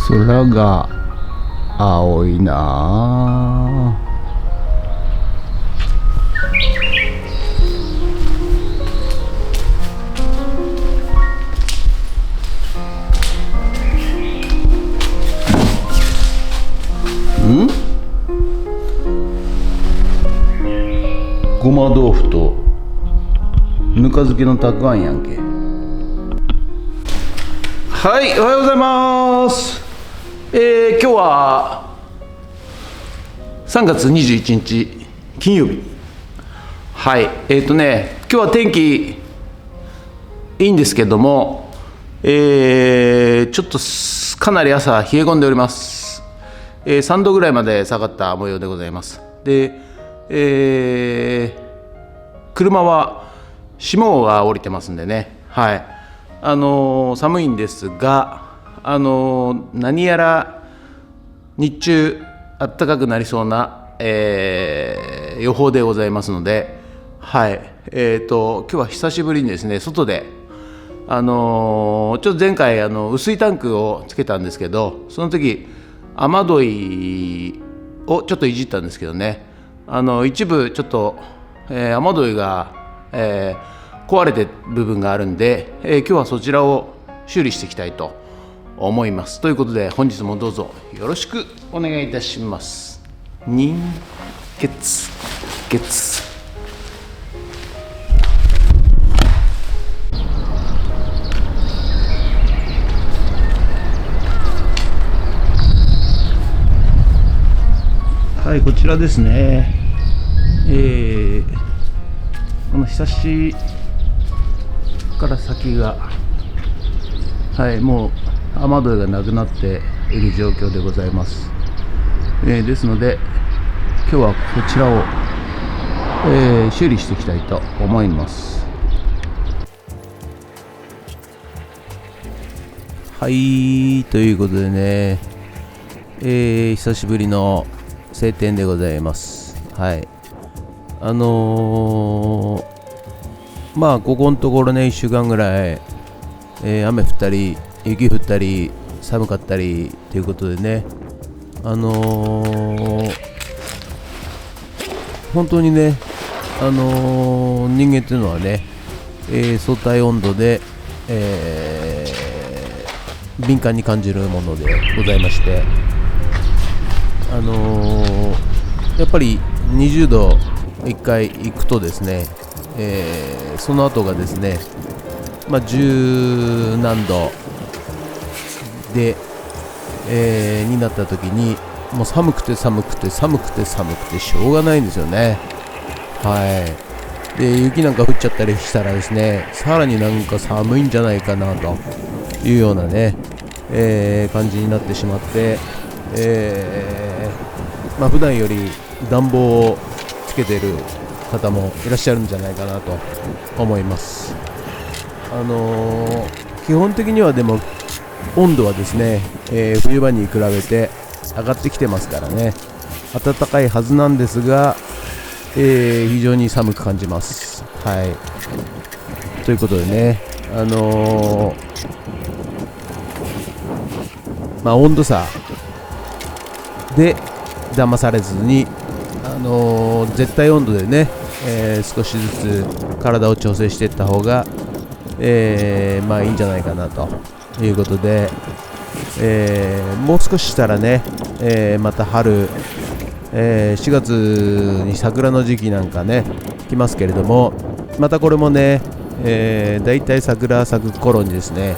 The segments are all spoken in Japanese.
空が青いなあ。ごま豆腐とぬか漬けのたくあんやんけ。はい、おはようございます。今日は3月21日金曜日。はい、今日は天気いいんですけども、ちょっとかなり朝冷え込んでおります。3度ぐらいまで下がった模様でございます。で、車は霜が降りてますんでね、はい、寒いんですが、何やら日中暖かくなりそうな、予報でございますので、はい、今日は久しぶりにですね、外で、ちょっと前回雨水タンクをつけたんですけど、その時雨どいをちょっといじったんですけどね、一部ちょっと、雨どいが、壊れてる部分があるんで、今日はそちらを修理していきたいと思います。ということで本日もどうぞよろしくお願いいたします。人月月はい、こちらですね。この日しから先が、はい、もう雨どいがなくなっている状況でございます。ですので今日はこちらを、修理していきたいと思います。はい、ということでね、久しぶりの晴天でございます。はい、まあここのところね、1週間ぐらい、雨降ったり雪降ったり寒かったりということでね、本当にね、人間っていうのはね、相対温度で、敏感に感じるものでございまして、やっぱり20度1回行くとですね、その後がですね、十何度で、になった時にもう寒くて寒くて寒くて寒くてしょうがないんですよね。はい。で、雪なんか降っちゃったりしたらですね、さらになんか寒いんじゃないかなというようなね、感じになってしまって、普段より暖房をつけている方もいらっしゃるんじゃないかなと思います。基本的にはでも温度はですね、冬場に比べて上がってきてますからね、暖かいはずなんですが、非常に寒く感じます。はい。ということでね、温度差で騙されずに、絶対温度でね、少しずつ体を調整していった方が、いいんじゃないかなということで、もう少ししたらね、また春、4月に桜の時期なんかね来ますけれども、またこれもね、だいたい桜咲く頃にですね、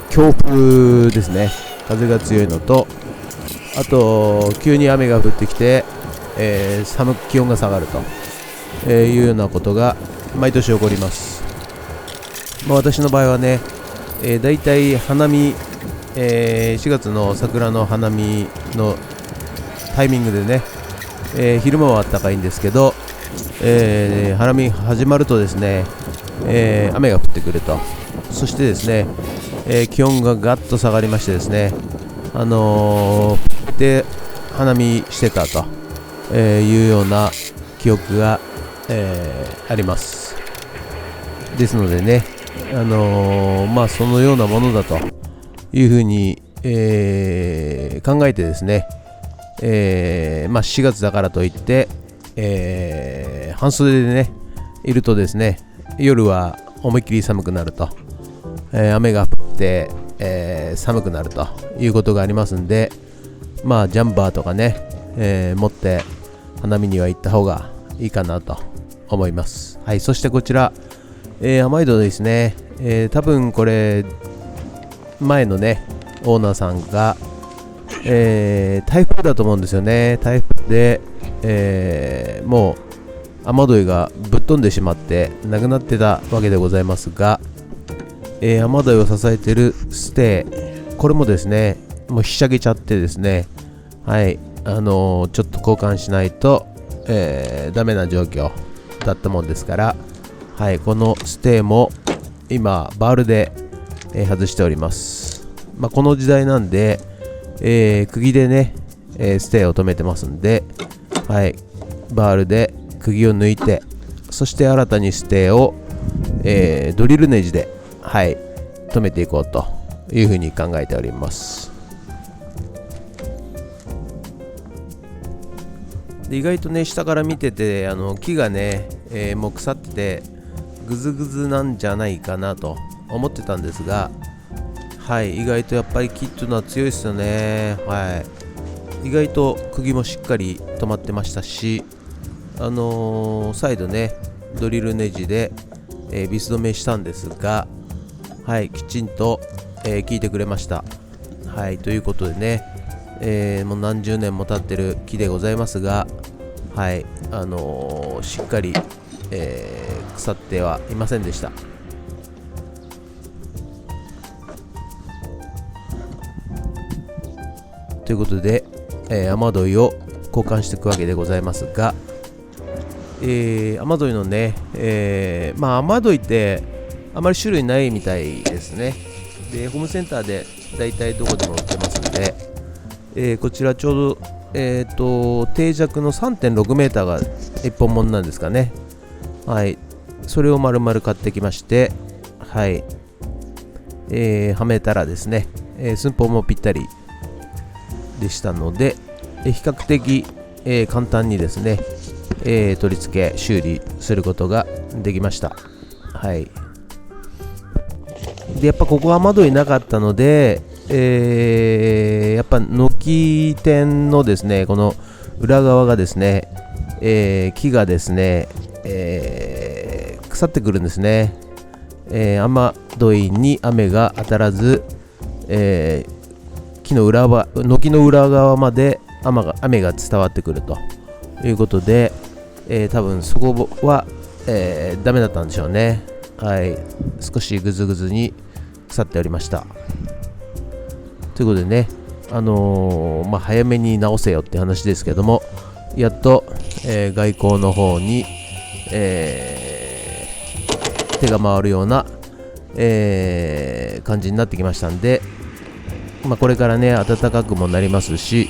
強風ですね、風が強いのと、あと急に雨が降ってきて、気温が下がると、いうようなことが毎年起こります。私の場合はね、だいたい花見、4月の桜の花見のタイミングでね、昼間は暖かいんですけど、花見始まるとですね、雨が降ってくると。そしてですね、気温がガッと下がりましてですね、で花見してたと、いうような記憶が、あります。ですのでね、そのようなものだというふうに、考えてですね、4月だからといって、半袖でねいるとですね、夜は思いっきり寒くなると、雨が降って、寒くなるということがありますんで、ジャンバーとかね、持って花見には行った方がいいかなと思います。はい、そしてこちら、雨戸ですね、多分これ前のねオーナーさんが、台風だと思うんですよね。台風で、もう雨どいがぶっ飛んでしまってなくなってたわけでございますが、雨どいを支えているステー、これもですねもうひしゃげちゃってですね、はい、ちょっと交換しないと、ダメな状況だったもんですから、はい、このステーも今バールで、外しております。この時代なんで、釘でね、ステーを止めてますんで、はい、バールで釘を抜いて、そして新たにステーを、ドリルネジで、はい、止めていこうというふうに考えております。で意外とね下から見てて木がね、もう腐っててグズグズなんじゃないかなと思ってたんですが、はい、意外とやっぱり木っていうのは強いですよね。はい、意外と釘もしっかり止まってましたし、再度ねドリルネジで、ビス止めしたんですが、はい、きちんと、効いてくれました。はい、ということでね、もう何十年も経ってる木でございますが、はい、しっかり、腐ってはいませんでした。ということで、雨どいを交換していくわけでございますが、雨どいのね、雨どいってあまり種類ないみたいですね。でホームセンターでだいたいどこでも売ってますので、こちらちょうど、定弱の 3.6 メーターが1本もんなんですかね。はい、それを丸々買ってきまして、はい、はめたらですね、寸法もぴったりでしたので、比較的、簡単にですね、取り付け修理することができました。はい、でやっぱここは雨どいなかったので、やっぱ軒天のですねこの裏側がですね、木がですね、腐ってくるんですね。雨どいに雨が当たらず、木の裏側、軒の裏側まで雨が伝わってくるということで、多分そこは、ダメだったんでしょうね。はい、少しグズグズに腐っておりました。ということでね、早めに直せよって話ですけども、やっと、外交の方に、手が回るような、感じになってきましたんで、これからね暖かくもなりますし、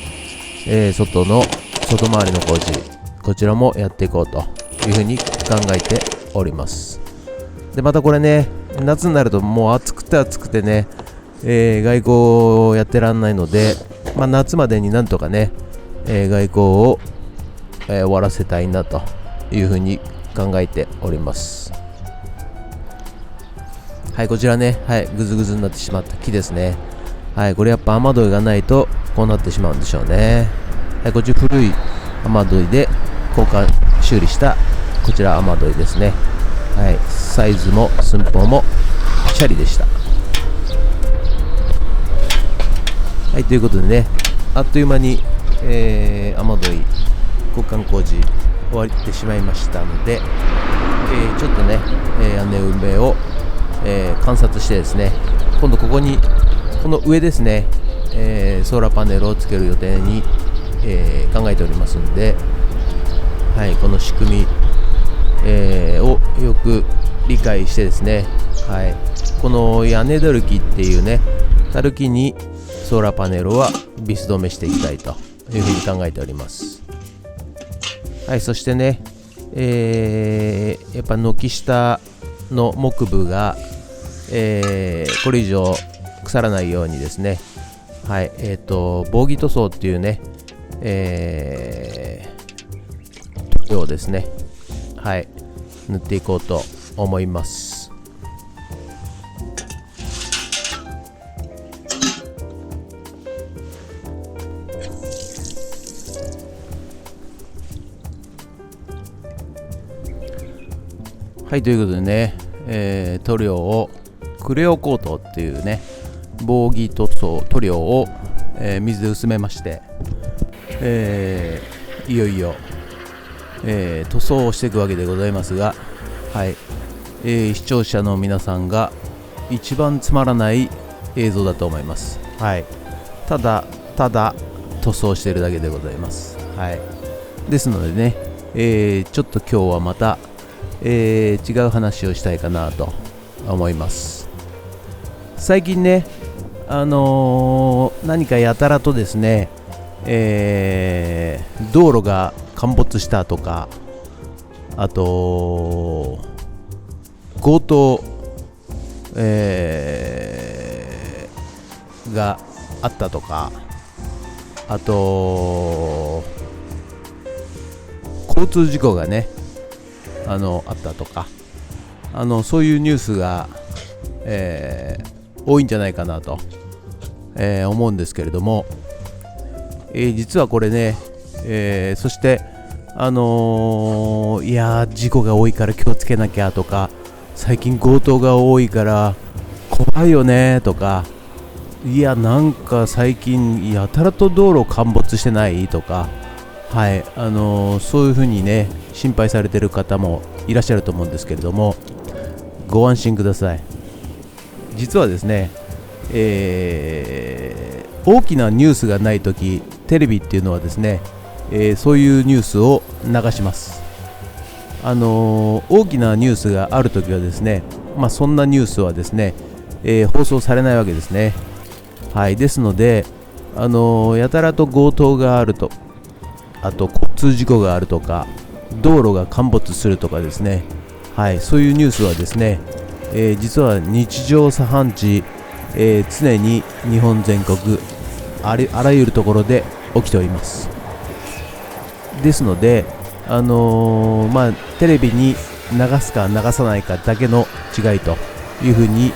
外回りの工事、こちらもやっていこうというふうに考えております。でまたこれね夏になるともう暑くてね、外交をやってらんないので、夏までになんとかね、外交を、終わらせたいなというふうに考えております。はい、こちらね、はい、グズグズになってしまった木ですね。はい、これやっぱ雨どいがないとこうなってしまうんでしょうね。はい、こちら古い雨どいで交換修理したこちら雨どいですね。はい、サイズも寸法もシャリでした。はい、ということでね、あっという間に、雨どい交換工事終わってしまいましたので、ちょっとね、屋根埋めを、観察してですね、今度ここにこの上ですね、ソーラーパネルをつける予定に、考えておりますので、はい、この仕組み、をよく理解してですね、はい、この屋根だるきっていうねたるきにソーラーパネルはビス止めしていきたいというふうに考えております。はい、そしてね、やっぱ軒下の木部が、これ以上腐らないようにですね、はい、防偽塗装っていうね、塗料をですね、はい、塗っていこうと思います。はい、ということでね、塗料をクレオコートっていうね防偽塗料を、水で薄めまして、いよいよ、塗装をしていくわけでございますが、はい、視聴者の皆さんが一番つまらない映像だと思います。はい、ただ塗装しているだけでございます。はい、ですのでね、ちょっと今日はまた違う話をしたいかなと思います。最近ね、何かやたらとですね、道路が陥没したとか、あと強盗、があったとか、あと交通事故がねあったとか、そういうニュースが、多いんじゃないかなと、思うんですけれども、実はこれね、そしていや事故が多いから気をつけなきゃとか、最近強盗が多いから怖いよねとか、いやなんか最近やたらと道路陥没してないとか、はい、そういうふうにね心配されている方もいらっしゃると思うんですけれども、ご安心ください。実はですね、大きなニュースがないとき、テレビっていうのはですね、そういうニュースを流します。大きなニュースがあるときはですね、そんなニュースはですね、放送されないわけですね。はい、ですので、やたらと強盗があると、あと交通事故があるとか、道路が陥没するとかですね、はい、そういうニュースはですね、実は日常茶飯事、常に日本全国あらゆるところで起きております。ですので、テレビに流すか流さないかだけの違いというふうに、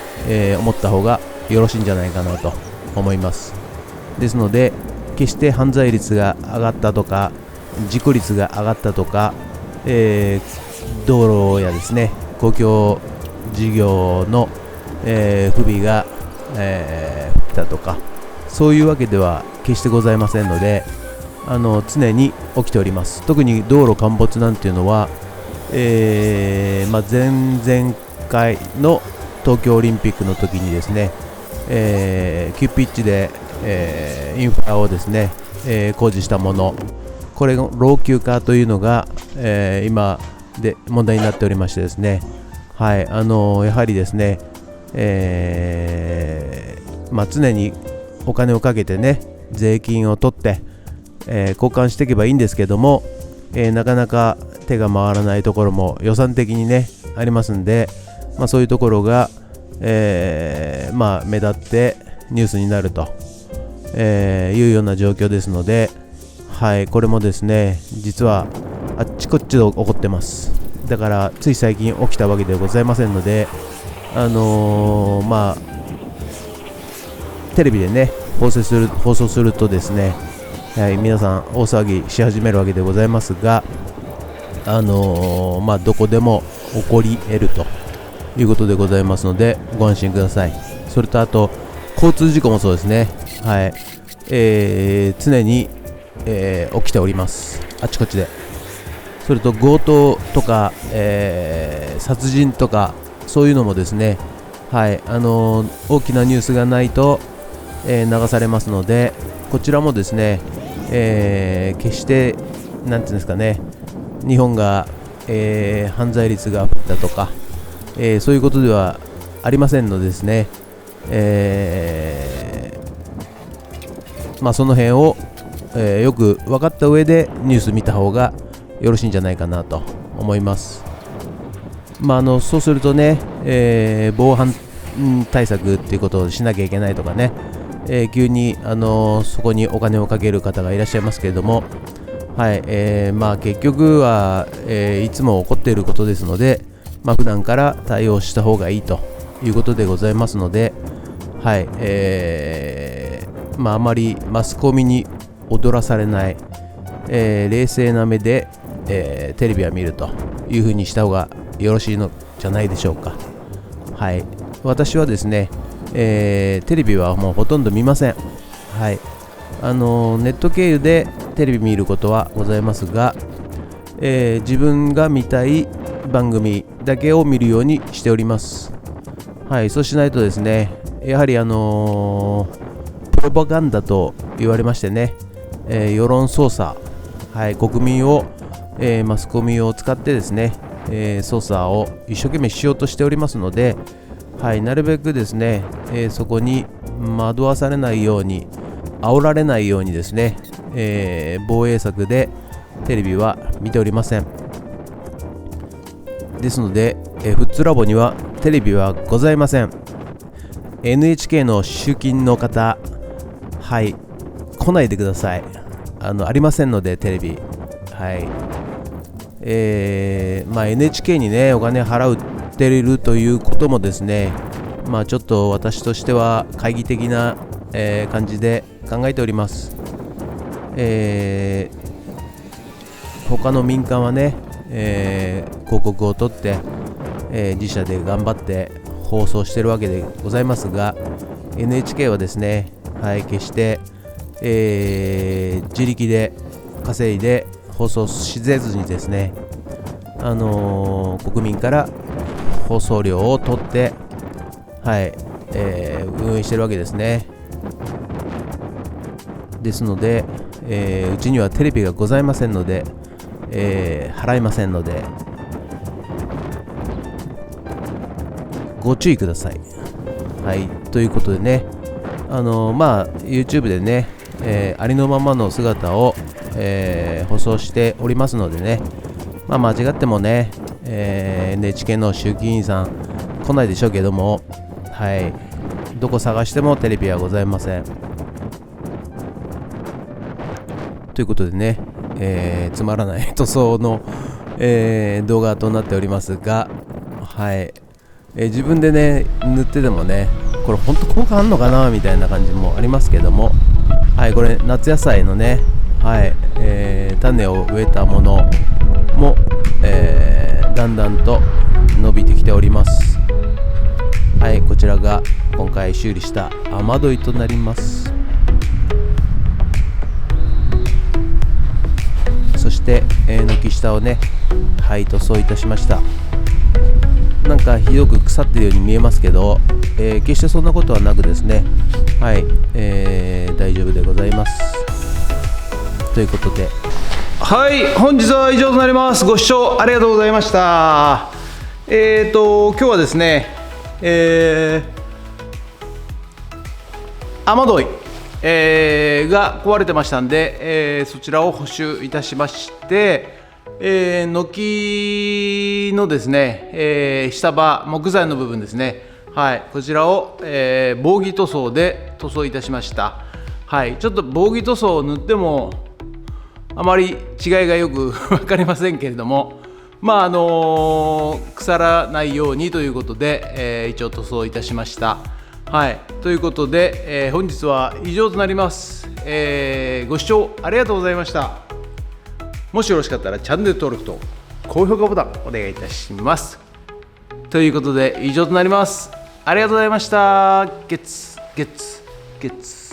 思った方がよろしいんじゃないかなと思います。ですので、決して犯罪率が上がったとか事故率が上がったとか、道路やですね公共事業の、不備が、起きたとか、そういうわけでは決してございませんので、常に起きております。特に道路陥没なんていうのは、前々回の東京オリンピックの時にですね、急ピッチで、インフラをですね、工事したもの、これの老朽化というのが、今で問題になっておりましてですね、はい、やはりですね、常にお金をかけてね税金を取って、交換していけばいいんですけども、なかなか手が回らないところも予算的にねありますんで、そういうところが、目立ってニュースになると、いうような状況ですので、はい、これもですね実はあっちこっちで起こってます。だからつい最近起きたわけではございませんので、テレビでね放送するとですね、はい、皆さん大騒ぎし始めるわけでございますが、どこでも起こり得るということでございますのでご安心ください。それとあと交通事故もそうですね、はい、常に、起きております。あちこちで。それと強盗とか、殺人とかそういうのもですね、はい、大きなニュースがないと、流されますので、こちらもですね、決してなんていうんですかね、日本が、犯罪率が増えたとか、そういうことではありませんのでですね、その辺を、よく分かった上でニュース見た方がよろしいんじゃないかなと思います。そうするとね、防犯対策っていうことをしなきゃいけないとかね、急に、そこにお金をかける方がいらっしゃいますけれども、はい、結局は、いつも起こっていることですので、普段から対応した方がいいということでございますので、はい、あまりマスコミに踊らされない、冷静な目で、テレビは見るというふうにした方がよろしいのじゃないでしょうか。はい、私はですね、テレビはもうほとんど見ません。はい、ネット経由でテレビ見ることはございますが、自分が見たい番組だけを見るようにしております。はい、そうしないとですね、やはりプロパガンダと言われましてね、世論操作、はい、国民を、マスコミを使ってですね、操作を一生懸命しようとしておりますので、はい、なるべくですね、そこに惑わされないように、煽られないようにですね、防衛策でテレビは見ておりません。ですので、フッツラボにはテレビはございません。NHK の集金の方、はい、来ないでください。ありませんので、テレビ。はい。NHK にね、お金払っているということもですね、ちょっと私としては懐疑的な、感じで考えております。他の民間はね、広告を取って、自社で頑張って放送しているわけでございますが、 NHK はですね、はい、決して、自力で稼いで放送しせずにですね、国民から放送料を取って、はい、運営しているわけですね。ですので、うちにはテレビがございませんので、払いませんのでご注意ください。はい、ということでね、YouTube でね、ありのままの姿を、放送しておりますのでね、間違ってもね、NHK の集金員さん来ないでしょうけども、はい、どこ探してもテレビはございません。ということでね、つまらない塗装の、動画となっておりますが、はい、自分でね塗っててもね、これ本当効果あんのかなみたいな感じもありますけども、はい、これ夏野菜のね、はい、種を植えたものも、だんだんと伸びてきております。はい、こちらが今回修理した雨どいとなります。そして、軒下をね、はい、塗装いたしました。なんかひどく腐っているように見えますけど、決してそんなことはなくですね、はい、大丈夫でございます。ということで、はい、本日は以上となります。ご視聴ありがとうございました。今日はですね、雨どい、が壊れてましたんで、そちらを補修いたしまして、軒のですね、下場木材の部分ですね、はい、こちらを、防偽塗装で塗装いたしました。はい、ちょっと防偽塗装を塗ってもあまり違いがよく分かりませんけれども、腐らないようにということで、一応塗装いたしました。はい、ということで、本日は以上となります。ご視聴ありがとうございました。もしよろしかったらチャンネル登録と高評価ボタンお願いいたします。ということで以上となります。ありがとうございました。ゲッツゲッツゲッツ。